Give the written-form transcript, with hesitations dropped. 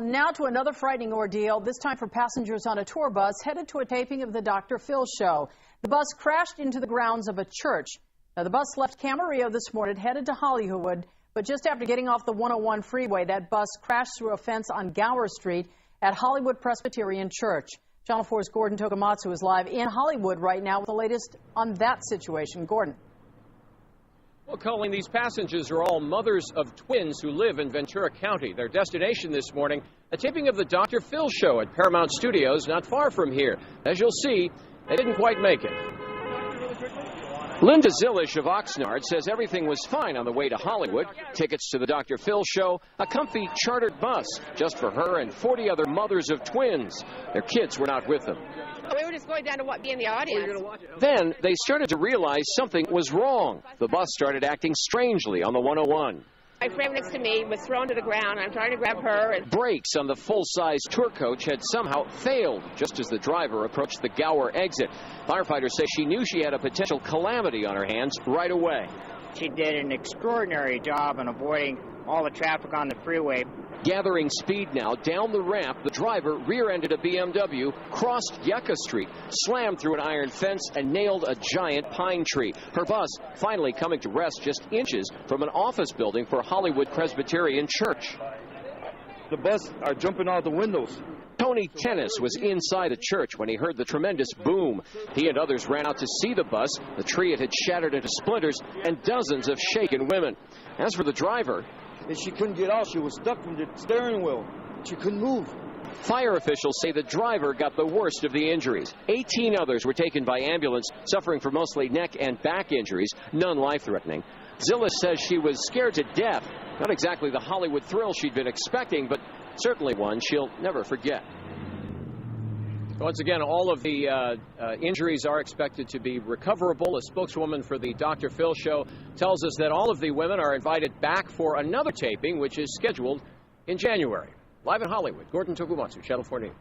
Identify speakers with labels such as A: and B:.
A: Now to another frightening ordeal, this time for passengers on a tour bus headed to a taping of the Dr. Phil show. The bus crashed into the grounds of a church. Now, the bus left Camarillo this morning, headed to Hollywood, but just after getting off the 101 freeway, that bus crashed through a fence on Gower Street at Hollywood Presbyterian Church. Channel 4's Gordon Tokumatsu is live in Hollywood right now with the latest on that situation. Gordon.
B: Well, Colleen, these passengers are all mothers of twins who live in Ventura County. Their destination this morning, a taping of the Dr. Phil show at Paramount Studios, not far from here. As you'll see, they didn't quite make it. Linda Zillish of Oxnard says everything was fine on the way to Hollywood. Tickets to the Dr. Phil show, a comfy chartered bus just for her and 40 other mothers of twins. Their kids were not with them.
C: We were just going down to be in the audience.
B: Then they started to realize something was wrong. The bus started acting strangely on the 101.
C: My friend next to me was thrown to the ground. I'm trying to grab her.
B: Brakes on the full-size tour coach had somehow failed just as the driver approached the Gower exit. Firefighters say she knew she had a potential calamity on her hands right away.
D: She did an extraordinary job in avoiding all the traffic on the freeway.
B: Gathering speed now down the ramp, the driver rear-ended a BMW, crossed Yucca Street, slammed through an iron fence, and nailed a giant pine tree. Her bus finally coming to rest just inches from an office building for Hollywood Presbyterian Church.
E: The bus are jumping out the windows.
B: Tony Tennis was inside the church when he heard the tremendous boom. He and others ran out to see the bus. The tree it had shattered into splinters and dozens of shaken women. As for the driver,
E: She couldn't get out. She was stuck from the steering wheel. She couldn't move.
B: Fire officials say the driver got the worst of the injuries. 18 others were taken by ambulance, suffering from mostly neck and back injuries, none life-threatening. Zillis says she was scared to death. Not exactly the Hollywood thrill she'd been expecting, but certainly one she'll never forget. Once again, all of the injuries are expected to be recoverable. A spokeswoman for the Dr. Phil show tells us that all of the women are invited back for another taping, which is scheduled in January. Live in Hollywood, Gordon Tokumatsu, Channel 4 News.